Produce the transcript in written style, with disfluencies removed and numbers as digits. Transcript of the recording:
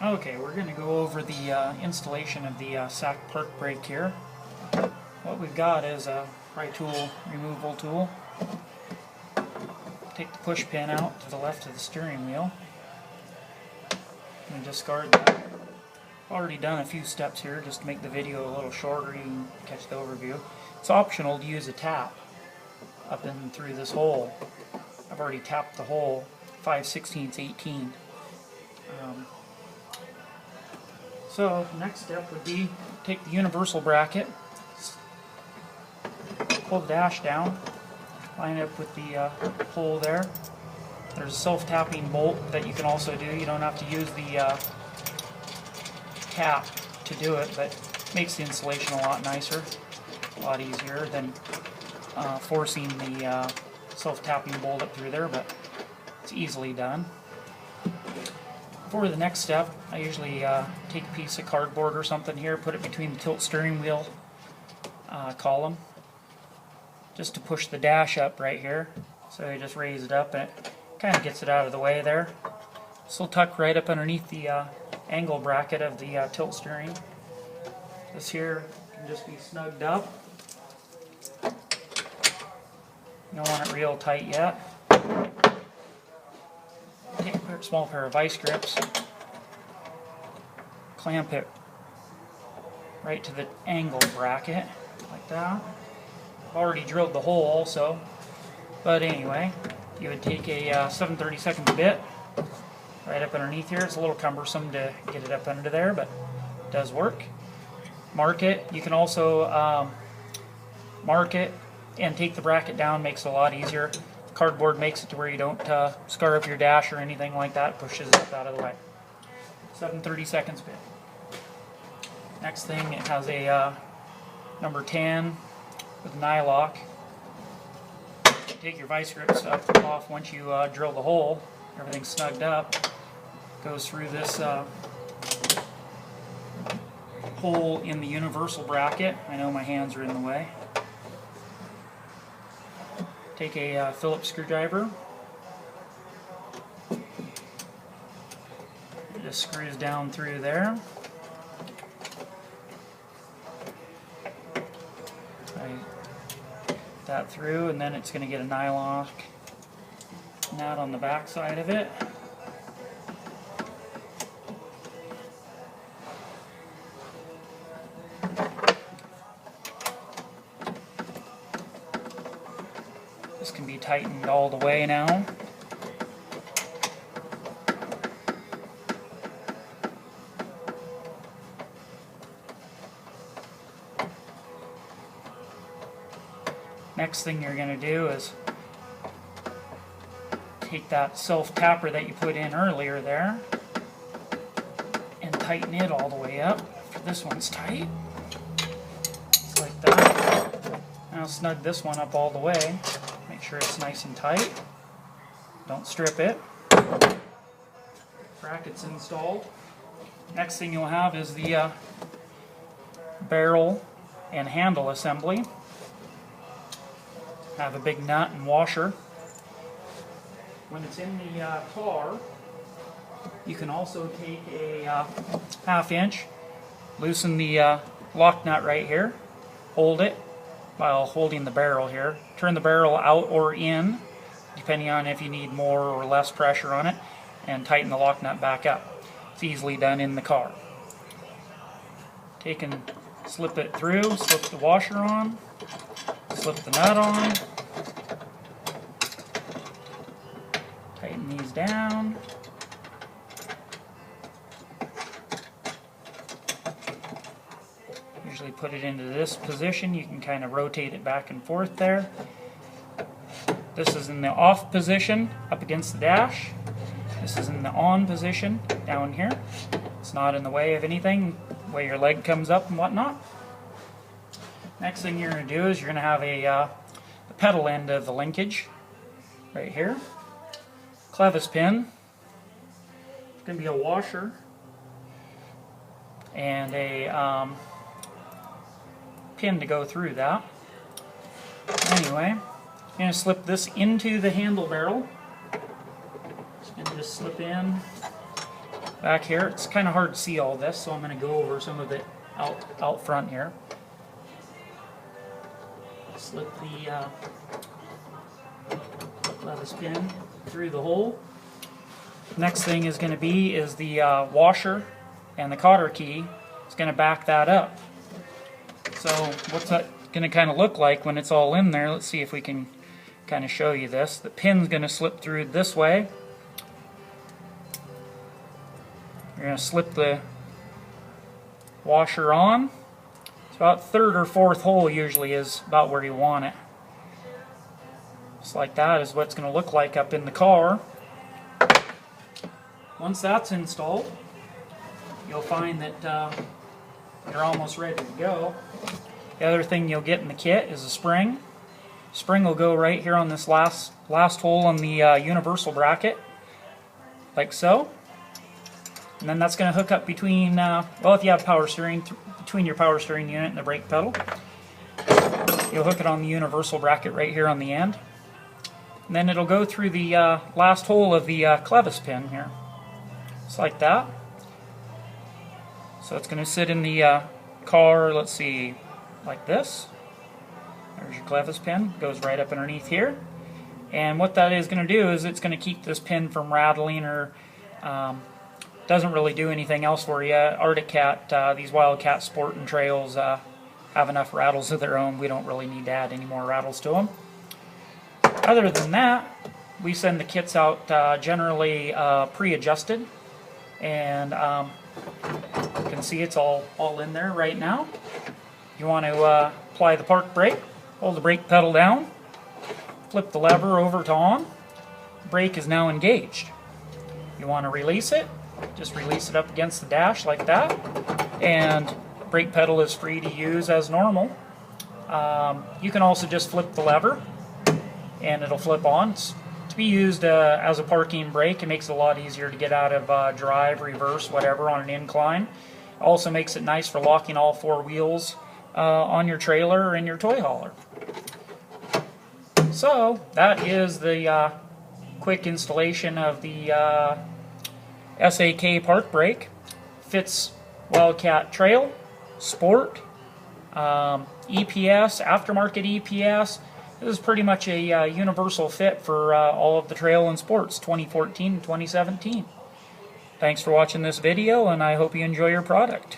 Okay, we're going to go over the installation of the SAK park brake here. What we've got is a pry tool removal tool. Take the push pin out to the left of the steering wheel and discard that. I've already done a few steps here just to make the video a little shorter. You can catch the overview. It's optional to use a tap up and through this hole. I've already tapped the hole 5/16 18. So next step would be take the universal bracket, pull the dash down, line it up with the hole there. There's a self-tapping bolt that you can also do. You don't have to use the tap to do it, but it makes the installation a lot nicer, a lot easier than forcing the self-tapping bolt up through there, but it's easily done. For the next step, I usually take a piece of cardboard or something here, put it between the tilt steering wheel column, just to push the dash up right here. So you just raise it up and it kind of gets it out of the way there. This will tuck right up underneath the angle bracket of the tilt steering. This here can just be snugged up. You don't want it real tight yet. Take a small pair of vice grips, clamp it right to the angle bracket, like that. I've already drilled the hole also, but anyway, you would take a 7/32 bit right up underneath here. It's a little cumbersome to get it up under there, but it does work. Mark it. You can also mark it and take the bracket down, makes it a lot easier. Cardboard makes it to where you don't scar up your dash or anything like that, pushes it out of the way. 7/32 bit. Next thing, it has a number 10 with an eye lock. Take your vice grips off once you drill the hole. Everything's snugged up. Goes through this hole in the universal bracket. I know my hands are in the way. Take a Phillips screwdriver. It just screws down through there. That through, and then it's going to get a nylon nut on the back side of it. This can be tightened all the way now. Next thing you're going to do is take that self-tapper that you put in earlier there and tighten it all the way up. After this one's tight, just like that. Now snug this one up all the way. Make sure it's nice and tight. Don't strip it. Brackets installed. Next thing you'll have is the barrel and handle assembly. Have a big nut and washer. When it's in the car, you can also take a 1/2 inch, loosen the lock nut right here, hold it while holding the barrel here. Turn the barrel out or in, depending on if you need more or less pressure on it, and tighten the lock nut back up. It's easily done in the car. Take and slip it through, slip the washer on, slip the nut on, tighten these down, usually put it into this position. You can kind of rotate it back and forth there. This is in the off position up against the dash. This is in the on position down here. It's not in the way of anything, the way your leg comes up and whatnot. Next thing you're going to do is you're going to have the pedal end of the linkage right here. Clevis pin. It's going to be a washer and a pin to go through that. Anyway, I'm going to slip this into the handle barrel. It's going to just slip in back here. It's kind of hard to see all this, so I'm going to go over some of it out front here. Slip the clevis pin through the hole. Next thing is going to be the washer and the cotter key. It's going to back that up. So what's that going to kind of look like when it's all in there? Let's see if we can kind of show you this. The pin's going to slip through this way. You're going to slip the washer on. It's about third or fourth hole usually is about where you want it. Just like that is what it's going to look like up in the car. Once that's installed, you'll find that you're almost ready to go. The other thing you'll get in the kit is a spring. Spring will go right here on this last hole on the universal bracket, like so. And then that's going to hook up between, well, if you have power steering, between your power steering unit and the brake pedal. You'll hook it on the universal bracket right here on the end. And then it'll go through the last hole of the clevis pin here. Just like that. So it's going to sit in the car, let's see, like this. There's your clevis pin, goes right up underneath here. And what that is going to do is it's going to keep this pin from rattling or doesn't really do anything else for you. Arctic Cat, these Wildcat sport and trails have enough rattles of their own. We don't really need to add any more rattles to them. Other than that, we send the kits out generally pre-adjusted, and you can see it's all in there right now. You want to apply the park brake, hold the brake pedal down, flip the lever over to on. Brake is now engaged. You want to release it, just release it up against the dash like that, and the brake pedal is free to use as normal. You can also just flip the lever and it'll flip on. It's to be used as a parking brake. It makes it a lot easier to get out of drive, reverse, whatever on an incline. Also makes it nice for locking all four wheels on your trailer or in your toy hauler. So that is the quick installation of the SAK park brake. Fits Wildcat Trail, Sport, EPS, Aftermarket EPS. This is pretty much a universal fit for all of the trail and sports 2014 and 2017. Thanks for watching this video, and I hope you enjoy your product.